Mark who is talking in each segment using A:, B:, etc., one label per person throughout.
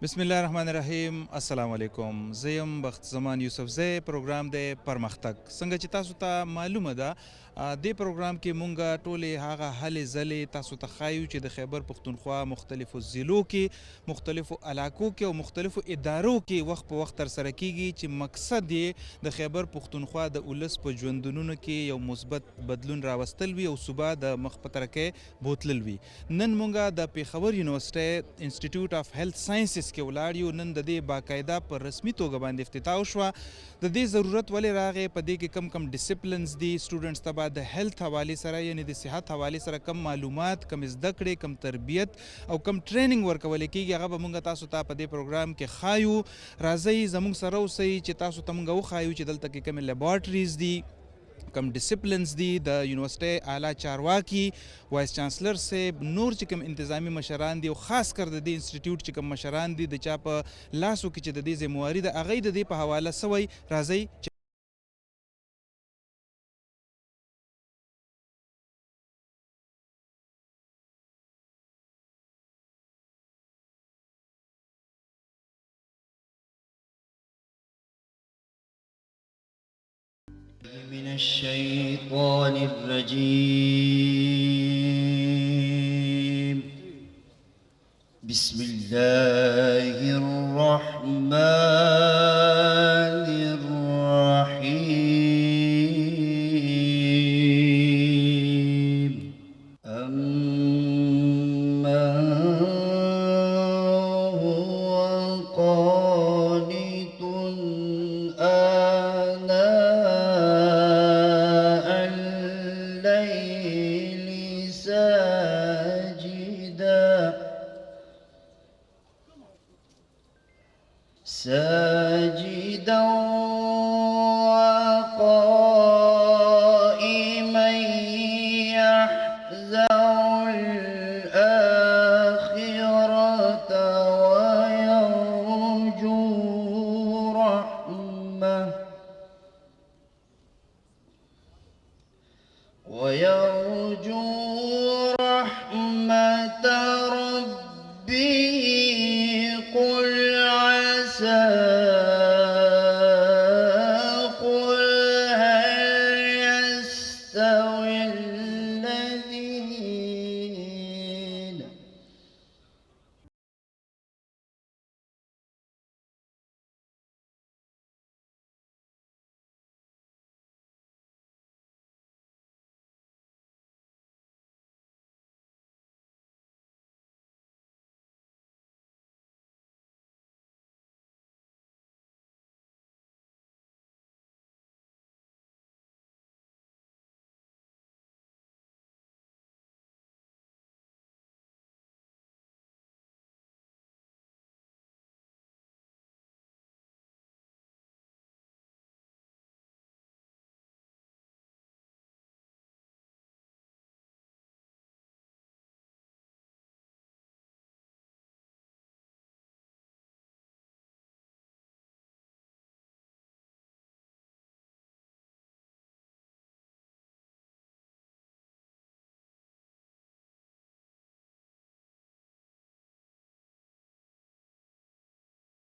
A: بسم الله الرحمن الرحیم. السلام علیکم. زیم بخت زمان یوسف زی پروګرام دی پرمختګ. څنګه چې تاسو ته معلومه ده دې پروګرام کې مونږه ټولې هغه هلې ځلې تاسو ته ښایو چې د خیبر پښتونخوا مختلفو ضلعو کې مختلفو علاقو کې او مختلفو ادارو کې وخت په وخت ترسره کیږي چې مقصد یې د خیبر پښتونخوا د ولس په ژوندونونو کې یو مثبت بدلون راوستل وي او صوبه د مخ په ترقۍ بوتلل وي. نن مونږه د پیښور یونیورسټۍ انسټیټیوټ اف هیلث ساینسز کې ولاړ یو. نن د دې باقاعده په رسمي توګه باندې افتتاح وشوه. د دې ضرورت ولې راغی؟ په دې کې کم کم ډسپلنز دي سټوډنټس ته به د هیلث حوالې سره یعنې د صحت حوالې سره کم معلومات، کم زده کړې، کم تربیت او کم ټریننګ ورکولی کېږي. هغه به مونږ تاسو ته په دې پروګرام کې ښایو. راځئ زموږ سره اوسئ چې تاسو ته مونږ وښایو چې دلته کې کومې لیبارټریز دي، کم ډسپلنز دي. د یونیورسټۍ اعلی چارواکي، وایس چانسلر صاحب، نور چې کوم انتظامی مشران دي او خاص کر د دې انسټیټیوټ چې کوم مشران دي د چا په لاسو کې چې د دې ذمواري ده هغه یې د دې په حواله سوی. راځئ
B: من الشيطان الرجيم. بسم الله الرحمن الرحيم. أمن هو قانت آناء الليل ساجدا وقائما يحذر الآخرة ويرجو رحمة ربه. قل هل يستوي الذين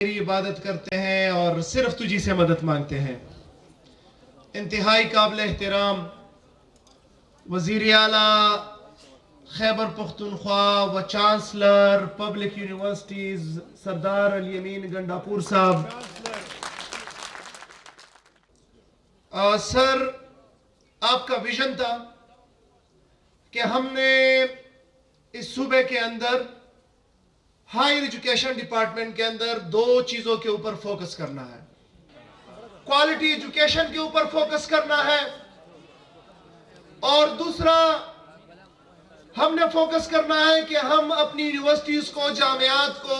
C: تیری عبادت کرتے ہیں اور صرف تجھی سے مدد مانگتے ہیں. انتہائی قابل احترام وزیر اعلیٰ خیبر پختونخوا و چانسلر پبلک یونیورسٹیز سردار الیمین گنڈاپور صاحب. سر، آپ کا ویژن تھا کہ ہم نے اس صوبے کے اندر ہائر ایجوکیشن ڈپارٹمنٹ کے اندر دو چیزوں کے اوپر فوکس کرنا ہے. کوالٹی ایجوکیشن کے اوپر فوکس کرنا ہے اور دوسرا ہم نے فوکس کرنا ہے کہ ہم اپنی یونیورسٹیز کو، جامعات کو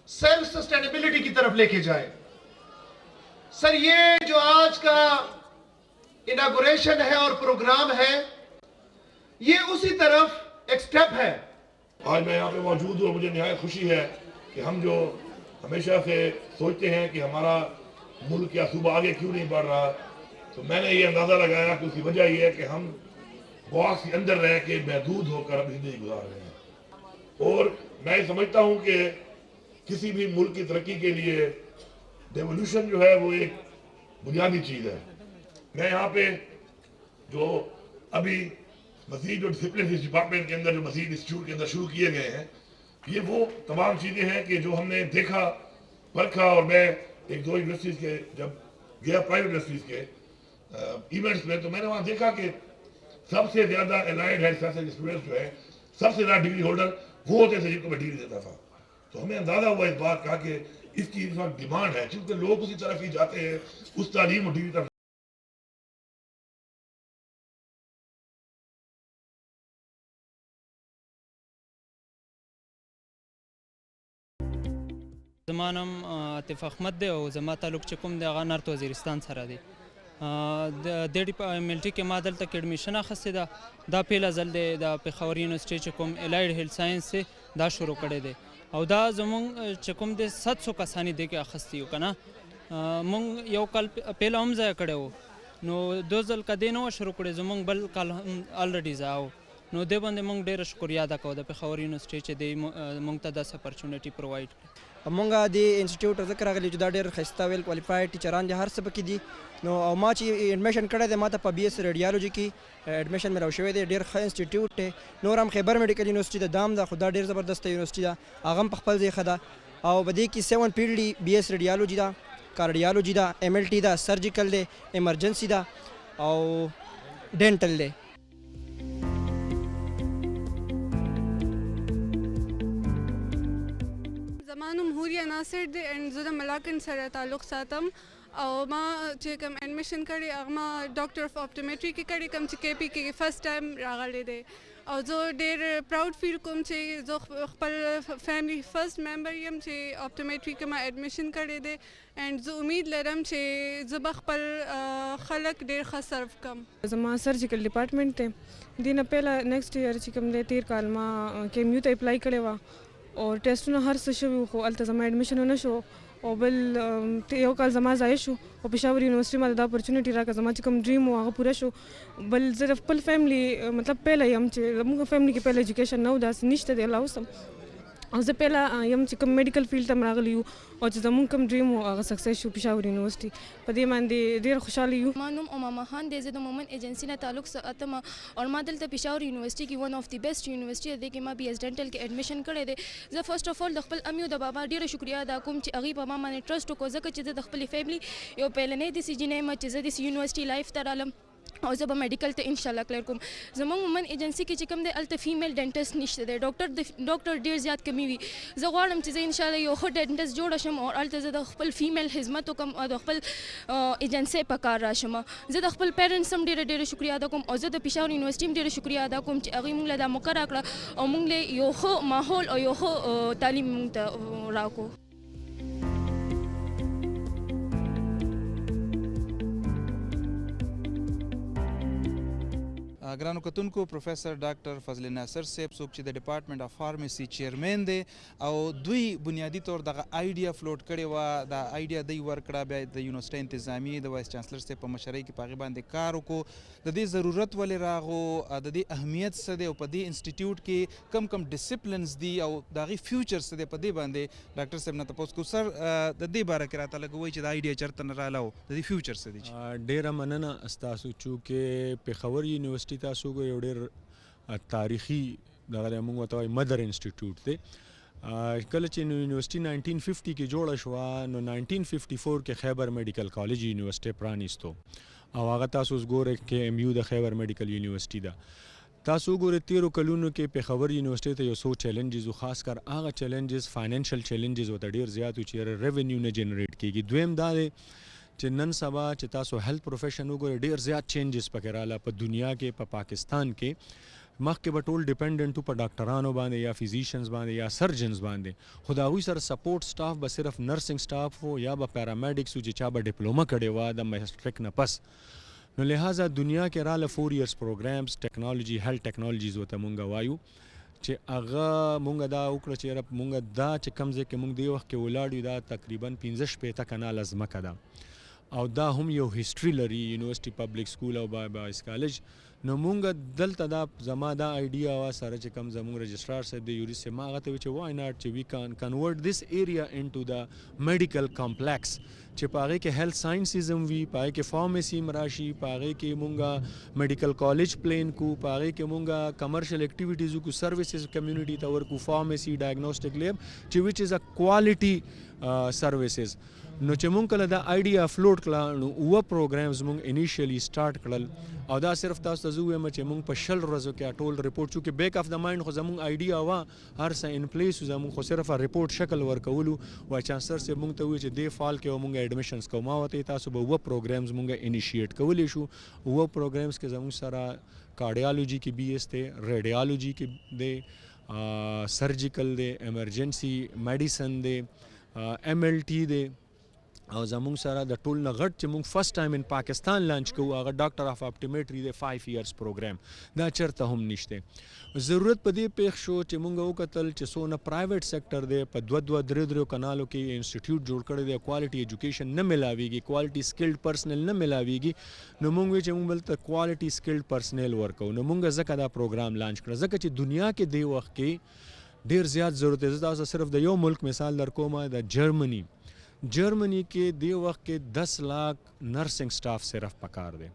C: سیلف سسٹینیبلٹی کی طرف لے کے جائیں. سر، یہ جو آج کا اناگوریشن ہے اور پروگرام ہے، یہ اسی طرف ایک سٹیپ ہے.
D: آج میں یہاں پہ موجود ہوں اور مجھے نہایت خوشی ہے کہ ہم جو ہمیشہ سے سوچتے ہیں کہ ہمارا ملک یا صوبہ آگے کیوں نہیں بڑھ رہا، تو میں نے یہ اندازہ لگایا کہ اس کی وجہ یہ ہے کہ ہم باکس کے اندر رہ کے محدود ہو کر اپنی زندگی گزار رہے ہیں. اور میں سمجھتا ہوں کہ کسی بھی ملک کی ترقی کے لیے ڈیولوشن جو ہے وہ ایک بنیادی چیز ہے. میں یہاں پہ جو ابھی مزید جو ڈسپلن اس ڈپارٹمنٹ کے اندر جو مزید انسٹیٹیوٹ کے اندر شروع کیے گئے ہیں یہ وہ تمام چیزیں ہیں کہ جو ہم نے دیکھا پرکھا. اور میں ایک دو یونیورسٹیز کے جب گیا پرائیویٹ یونیورسٹیز کے ایونٹس میں تو میں نے وہاں دیکھا کہ سب سے زیادہ الائڈ ہیلتھ سائنس کے اسٹوڈنٹس جو ہیں سب سے زیادہ ڈگری ہولڈر وہ ہوتے تھے جن کو میں ڈگری دیتا تھا. تو ہمیں اندازہ ہوا اس بات کا کہ اس کی اس وقت ڈیمانڈ ہے چونکہ لوگ اسی طرف ہی جاتے ہیں اس تعلیم اور ڈگری طرف.
E: زما نوم عاطف احمد دی او زما تعلق چې کوم دی هغه نارت وزیرستان سره دی. د ډیپارټمنټ کې ما دلته کې ایډمیشن اخیستې ده. دا پیله ځل دی د پېښور یونیورسټي چې کوم الایډ هیلث ساینس دی دا شروع کړی دی او دا زمونږ چې کوم دی 700 کسانې دی کې اخیستي یو که نه. مونږ یو کال پیله هم ځای کړی و نو دو ځل که دی نه وه شروع کړې زمونږ بل کال هم الریډي ځای و نو دې باندې مونږ ډېره شکریه ادا کوو د پېښور یونیورسټي چې دی مونږ ته داسې اپرچونټي پرووایډ کړي.
F: مونږه د انسټیټیوټ ځکه راغلي چې دا ډېر ښایسته ویل کوالیفاید ټیچران دي هر څه پکې دي. نو او ما چې ایډمیشن کړی دی ما ته په بي ایس ریډیالوجي کې ایډمیشن ملاو شوی دی. ډېر ښه انسټیټیوټ دی. نور هم خیبر میډیکل یونیورسټي د دام ده خو دا ډېر زبردسته یونیورسټي ده هغه هم په خپل ځای ښه ده. او په دې کې 7 پیلډ دي. بي ایس ریډیالوجي ده کارډیالوجي ده ایم ایل ټي ده سرجیکل دی ایمرجنسي ده او ډینټل دی.
G: زما نوم حوریا ناصر دی اینډ زه د ملاکنډ سره تعلق ساتم او ما چې کوم ایډمیشن کړی هغه ما ډاکټر اف اپټومیټري کې کړی کوم چې کے پی کې فرست ټایم راغلی دی او زه ډېر پراؤډ فیل کوم چې زه خپل فیملی فرست ممبر یم چې اپټومیټري کې ما ایډمیشن کړی دی اینډ زه امید لرم چې زه به خپل خلک ډېر ښه سرو کړم.
H: زما سرجیکل ډپارټمنټ دی. دې نه پهله نیکسټ ایئر چې کوم دی تیر کال ما کیم یو ته اپلای کړی وه او ټیسټونه هر څه شوي خو هلته زما ایډمیشن ونه شو او بل یو کال زما ضایع شو او پېښور یونیورسټي ما ته دا اپرچونټي راکړه زما چې کوم ډریم و هغه پوره شو. بل زه د خپل فیملی مطلب پهله یم چې زموږ فیملی کې پهله ایجوکیشن نه و داسې نشته دی الله اوس هم او زه پهله یم چې کوم میډیکل فیلډ ته هم راغلی یو او چې زموږ کوم ډریم و هغه سکسیس شو پېښور یونیورسټي په دې باندې ډېر خوشحاله یو.
I: ما نوم امامه خان دی. زه د مومن ایجنسي نه تعلق ساتم او ما دلته پېښور یونیورسټي کې ون آف دی بیسټ یونیورسټي دی کې ما بي ایس ډینټل کې ایډمیشن کړی دی. زه فرسټ اف اول د خپل امیو د بابا ډېره شکریه ادا کوم چې هغې په ما باندې ټرسټ وکړو ځکه چې زه د خپلې فیملي یو پیلنۍ داسې جینۍ یم چې زه داسې یونیورسټي لایف ته رالم او زه به میډیکل ته انشاءالله کلیر کوم. زموږ مومن ایجنسي کې چې کوم دی هلته فیمیل ډینټسټ نشته دی. ډاکټر ډېر زیات کمی وي. زه غواړم چې زه انشاءالله یو ښه ډینټسټ جوړه شم او هلته زه د خپل فیمیل خدمت وکړم او د خپل ایجنسۍ په کار راشم. زه د خپل پیرنټس هم ډېره شکریه ادا کوم او زه د پېښور یونیورسټي هم ډېره شکریه ادا کوم چې هغوی موږ له دا موقع راکړه او موږ له یو ښه ماحول او یو ښه تعلیم موږ ته راکړو.
A: ګرانو کتونکو پروفیسر ډاکټر فضل ناصر صاحب څوک چې د ډپارټمنټ اف فارمسي چیرمین دی او دوی بنیادي طور دغه آیډیا فلوټ کړې وه. دا آیډیا دوی ورکړه بیا د یونیورسټۍ انتظامیې د وایس چانسلر صاحب په مشرۍ کې په هغې باندې کار وکړو. د دې ضرورت ولې راغو د دې اهمیت څه دی او په دې انسټیټیوټ کې کم کم ډسپلنز دي او د هغې فیوچر څه دی په دې باندې ډاکټر صاحب نه تپوس کوو. سر د دې باره کې راته لږ وایي چې دا آیډیا چېرته نه رااله او د دې فیوچر څه دی؟
J: ډېره مننه ستاسو چونکې پېښور یونیورسټي تاسو یو ډېر تاریخي دغه موږ ورته وایو مدر انسټیټیوټ دی. کله چې یونیورسټي 1950 کې جوړه شوه نو 1954 کې خیبر میډیکل کالج یونیورسټي پرانیستو او هغه تاسو اوس ګورئ کې ایم یو د خیبر میډیکل یونیورسټي ده. تاسو ګورئ 13 کلونو کې پېښور یونیورسټي ته یو څو چیلنجز و خاص کر هغه چیلنجز فاینانشل چیلنجز ورته ډېر زیات و چې ریونیو نه جنریټ کېږي. دویم دا دی چې نن سبا چې تاسو هیلث پروفیشن وګورئ ډېر زیات چینجز پکې رااله په دنیا کې په پاکستان کې. مخکې به ټول ډیپینډنټ په ډاکټرانو باندې یا فزیشنز باندې یا سرجنز باندې خو د هغوی سره سپورټ سټاف به صرف نرسنګ سټاف و یا به پیرامیډکس و چې چا به ډپلومه کړې وه د میسټرک نه پس. نو لہٰذا دنیا کې راله 4 ایئرس پروګرامز ټیکنالوجي هیلث ټیکنالوجیز ورته مونږ وایو چې هغه مونږ دا وکړه چې یاره مونږ دا چې کوم ځای کې مونږ دې وخت کې ولاړ یو دا تقریبا 15 شپېته کناله ځمکه ده او دا هم یو هیستوري لري یونیورسيټي پبلک سکول او بایس کالج. نو مونږ دلته دا زما دا آیډیا وا سره چې کوم زموږ رجسټرار صاحب د یوري سه ما هغه ته چې وای ناٹ چې وی کان کنورټ دیس ایریا انټو دا میډیکل کمپلیکس چې پاره کې هیلث ساينسز هم وی پاره کې فارمیسی مراشي پاره کې مونږه میډیکل کالج پلان کو پاره کې مونږه کمرشل اکټیویټیز کو سرویسز کمیونټي ته ورکو فارمیسی ډایګنوستیک لیب چې وچ از ا کوالټي سرویسز. نو چې مونږ کله دا آیډیا فلوټ کړه نو اوه پروګرامز مونږ انیشیلی سٹارټ کړل او دا صرف تاسو ته زه وایم چې مونږ په شل ورځو کې ټول رپورټ چونکې بیک اف د مایند خو زمونږ آیډیا وا هر څه ان پلیس زمونږ خو صرف رپورټ شکل ورکولو وای چانسلر صاحب مونږ ته وی چې دی فال کې مونږ ایډمیشنز کوما وته تاسو به اوه پروګرامز مونږ انیشیټ کولی شو. اوه پروګرامز کې زمونږ سره کارډیالوجي کې بی ایس ته ریډیالوجي کې دی سرجیکل دی ایمرجنسی میډیسن دی ایم ایل ټی دی او زمونږ سره د ټول نه غټ چې مونږ فرست ټایم ان پاکستان لانچ کوو هغه ډاکټر اف اپټیمیټري د 5 ایئرز پروګرام دا چرته هم نشته. ضرورت په دې پیښ شو چې مونږ وکتل چې څونه پرایویټ سیکټر دی په دوه درې کنالو کې انسټیټیوټ جوړ کړی دی کوالټي ایجوکیشن نه ملاویږي کوالټي سکلډ پرسنل نه ملاویږي نو مونږ چې مونږ بل ته کوالټي سکلډ پرسنل ورکو نو مونږ ځکه دا پروګرام لانچ کړ ځکه چې دنیا کې دی وخت کې ډیر زیات ضرورت دی. تاسو صرف د یو ملک مثال در کوم د جرمنی کې دی وخت کې 10 لاکھ نرسنګ سټاف صرف پکار دی.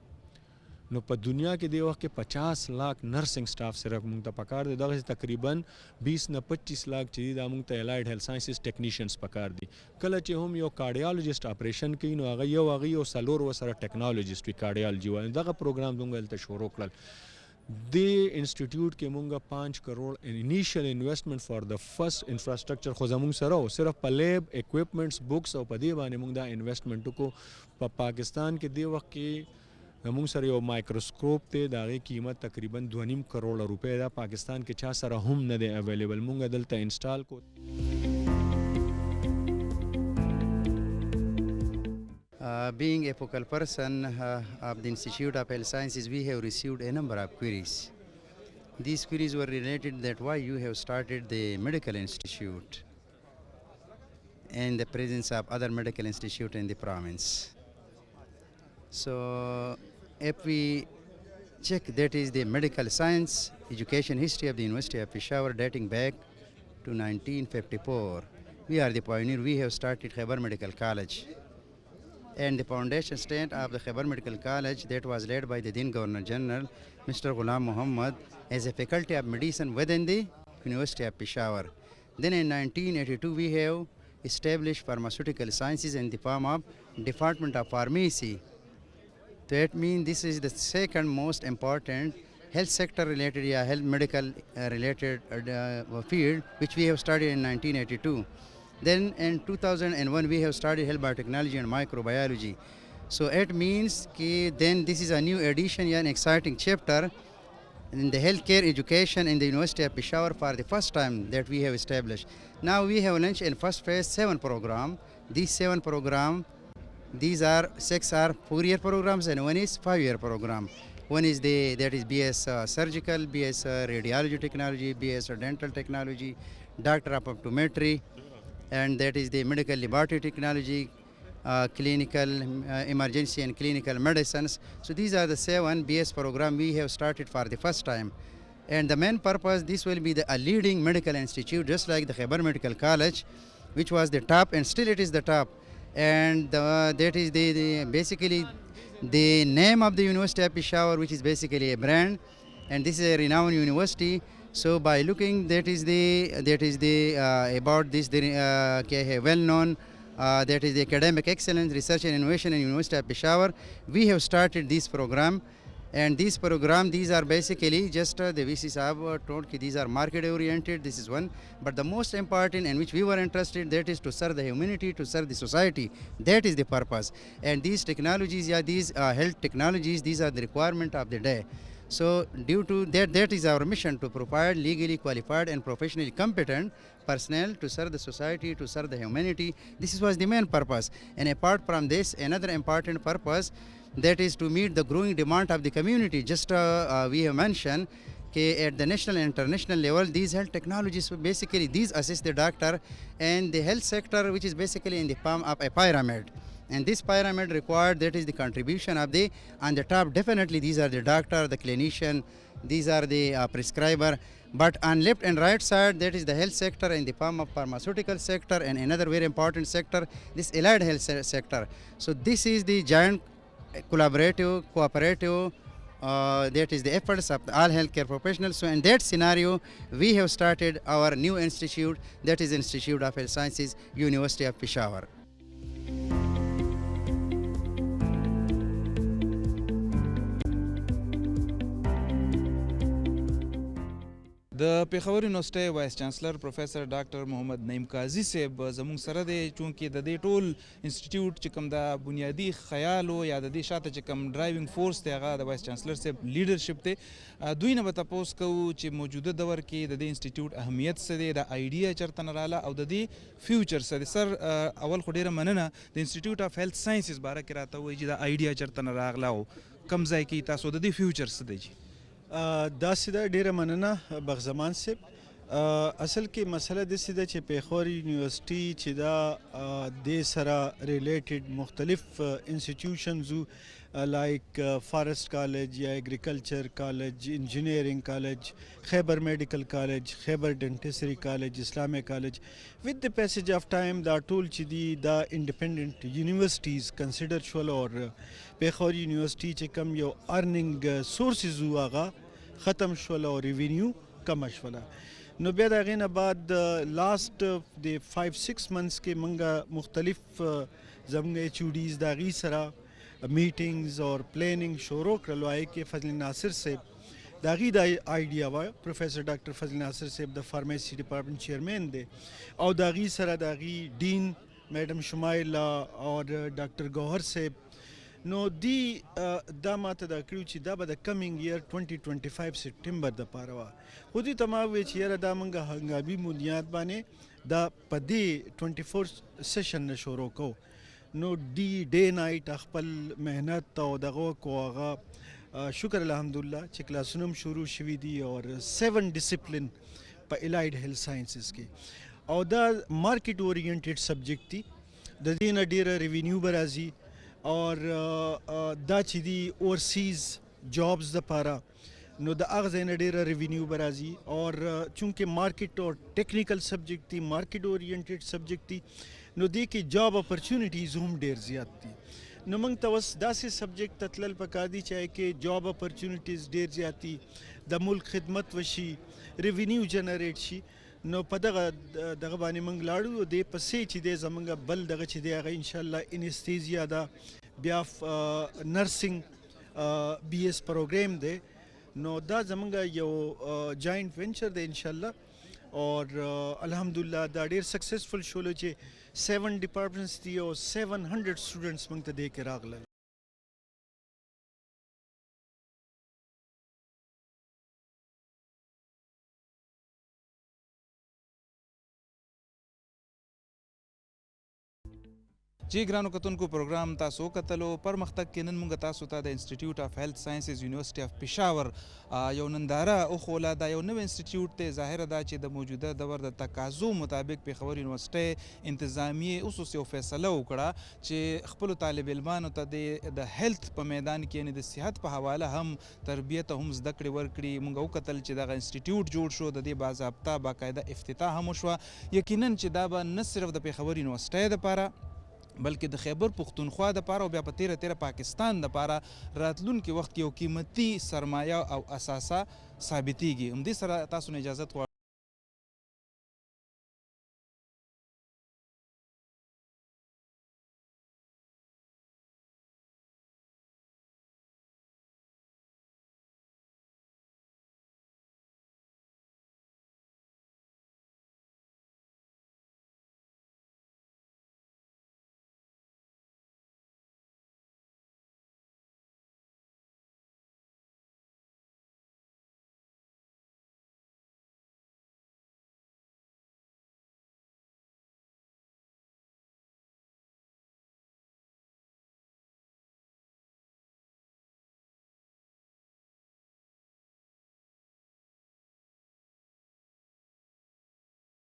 J: نو په دنیا کې دی وخت کې 50 لاکھ نرسنګ سټاف صرف مونږ ته پکار دی. دغه تقریبا 20 نه 25 لاکھ چې دا مونږ ته الایډ هیلث ساينسز ټیکنیشنز پکار دي. کله چې هم یو کارډیالوجیست اپریشن کوي نو هغه یو سلور وسره ټیکنالوجیست وی کارډیالوجي وای دغه پروګرام مونږ ته شروع کړل. دی انسټیټیوټ کې مونږه 5 کروڑ انیشل انویسټمنٹ فار د فرست انفراسټرکچر خو زمونږ سره او صرف په لیب اکوپمنټس بکس او په دې باندې مونږ دا انویسټمنټ کو په پاکستان کې دی وخت کې زمونږ سره یو مایکروسکوپ ته د هغې قیمت تقریبا 2.5 کروڑ روپۍ ده. پاکستان کې چا سره هم نه دی اویلیبل مونږ دلته انسټال کو.
K: Being a focal person of the Institute of Health Sciences, we have received a number of queries. These queries were related that why you have started the medical institute in the presence of other medical institute in the province. So if we check, that is the medical science education history of the University of Peshawar dating back to 1954. We are the pioneer. We have started Khyber Medical College. And the foundation stone of the Khyber Medical College that was led by the then Governor General Mr. Ghulam Muhammad as a faculty of medicine within the University of Peshawar. Then in 1982 we have established pharmaceutical sciences in the form of Department of Pharmacy. That means this is the second most important health sector related health medical related field which we have started in 1982. Then in 2001 we have started health biotechnology and microbiology. So it means that then this is a new addition, an exciting chapter in the healthcare education in the University of Peshawar for the first time that we have established. Now we have launched in first phase 7 program. These 7 program, these are 6 are 4-year programs and 1 is 5-year program. One is that is BS surgical, BS radiology technology, BS dental technology, Doctor of Optometry, and that is the medical laboratory technology, clinical emergency and clinical medicines. So these are the 7 BS program we have started for the first time. And the main purpose, this will be a leading medical institute just like the Khyber Medical College, which was the top and still it is the top. And that is basically the name of the University of Peshawar, which is basically a brand, and this is a renowned university. So by looking, that is the about this well known that is the academic excellence, research and innovation in University of Peshawar. We have started this program, and this program, these are basically just the VC Sahab told that these are market oriented. This is one, but the most important in which we were interested, that is to serve the humanity, to serve the society. That is the purpose. And these technologies, these health technologies, these are the requirement of the day. So due to that is our mission, to provide legally qualified and professionally competent personnel to serve the society, to serve the humanity. This was the main purpose. And apart from this, another important purpose, that is to meet the growing demand of the community. Just we have mentioned at the national and international level, these health technologies, basically these assist the doctor and the health sector, which is basically in the form of a pyramid. And this pyramid required, that is the contribution of the, on the top definitely these are the doctor, the clinician, these are the prescriber. But on left and right side, that is the health sector and the pharmaceutical sector, and another very important sector, this allied health sector. So this is the giant collaborative, cooperative, that is the efforts of all healthcare professionals. So in that scenario, we have started our new institute, that is Institute of Health Sciences, University of Peshawar.
A: د پیښور یونیورسټۍ وایس چانسلر پروفیسر ډاکټر محمد نعیم قاضي صاحب زموږ سره دی چونکې د دې ټول انسټیټیوټ چې کوم د بنیادي خیال و یا د دې شاته چې کوم ډرایوینګ فورس دی هغه د وایس چانسلر صاحب لیډرشپ دی. دوی نه به تپوس کوو چې موجوده دور کې د دې انسټیټیوټ اهمیت څه دی، د آیډیا چېرته نه راله او د دې فیوچر څه دی. سر اول خو ډېره مننه د انسټیټیوټ اف هیلث ساینسز باره کې راته ووایي چې د آیډیا چېرته نه راغله او کوم ځای کې تاسو د دې فیوچر څه دی جي؟
L: داسې ده، ډېره مننه بغزمان صاحب. اصل کې مسله داسې ده چې پیښور یونیورسټي چې دا دې سره ریلیټډ مختلف انسټیټیوشنز لایک فارسٹ کالج یا ایگریکلچر کالج، انجینئرنگ کالج، خیبر میډیکل کالج، خیبر ډنټسري کالج، اسلامیک کالج. وذ د پیسیج آف ټایم دا ټول چې دي دا انډیپینډنٹ یونیورسټیز کنسیډر شول او پیښور یونیورسټي چې کوم یو ارننګ سورسز و هغه ختم شول او ریوینیو کم شوله. نو بیا د هغې نه بعد لاست د 5-6 منتھس کې موږ مختلف زموږ ایچ او ډیز د هغې سره میټینګز او پلاننګ شروع کړل. هغې کې فضل ناصر صاحب د هغې د آیډیا وه، پروفیسر ډاکټر فضل ناصر صاحب د فارمیسي ډپارټمنټ چیئرمین دی او د هغې سره د هغې ډین میډم شمایله او ډاکټر ګوهر صاحب. نو دی دا ماته دا کړي چې دا به د کمینګ ایئر 2025 سپټمبر دپاره وه. خو دوی ته ما وویل چې یاره دا موږ هنګامي بنیاد باندې دا په دې 24 سیشن نه شروع کوو. نو دی ډے نایټ خپل محنت او دغه وکړو. هغه شکر الحمدلله چې کلاسونه هم شروع شوي دي او 7 ډسپلن په الایډ هیلث ساینسز کې او دا مارکیټ اورینټډ سبجیکټ دي. د دې نه ډېره ریوینیو به راځي اور دا چې دي اوورسیز جابز دپاره نو د هغه ځای نه ډېره ریوینیو به راځي. اور چونکې مارکیټ اور ټیکنیکل سبجیکټ دي، مارکیټ اورینټډ سبجیکټ دي، نو دې کې جاب اپرچونیټیز هم ډېر زیات دي. نو موږ ته اوس داسې سبجیکټ ته تلل پکار دي چې کې جاب اپرچونیټیز ډېر زیات دي، د ملک خدمت وشي، ریوینیو جنریټ شي. نو په دغه باندې موږ لاړو. دې پسې چې دی زموږ بل دغه چې دی هغه انشاءالله انستیزیا ده، بیا نرسنګ بی ایس پروګرام دی. نو دا زموږ یو جاینټ وینچر دی انشاءالله اور الحمدلله دا ډېر سکسیسفل شولو چې 7 ډپارټمنټس دي او 700 سټوډنټس موږ ته دې کې راغلل.
A: جی ګرانو کتونکو پروګرام تاسو کتلو. پرمختګ کې نن موږ تاسو ته د انسټیټیوټ اف هیلث ساینسز یونیورسټي اف پېښور یو ننداره وښوله. دا یو نوی انسټیټیوټ دی. ظاهره ده چې د موجوده دور د تقاضو مطابق پېښور یونیورسټۍ انتظامیې اوس یو فیصله وکړه چې خپلو طالب علمانو ته د هیلث په میدان کې یعنې د صحت په حواله هم تربیت هم زده کړې ورکړي. موږ وکتل چې دغه انسټیټیوټ جوړ شو، د دې باضابطه باقاعده افتتاح هم وشوه. یقینا چې دا به نه صرف د پېښور یونیورسټۍ دپاره بلکې د خیبر پښتونخوا دپاره او بیا په تیره پاکستان دپاره راتلونکي وخت کې یو قیمتي سرمایه او اساسه ثابتېږي. همدې سره تاسو نه اجازت غواړم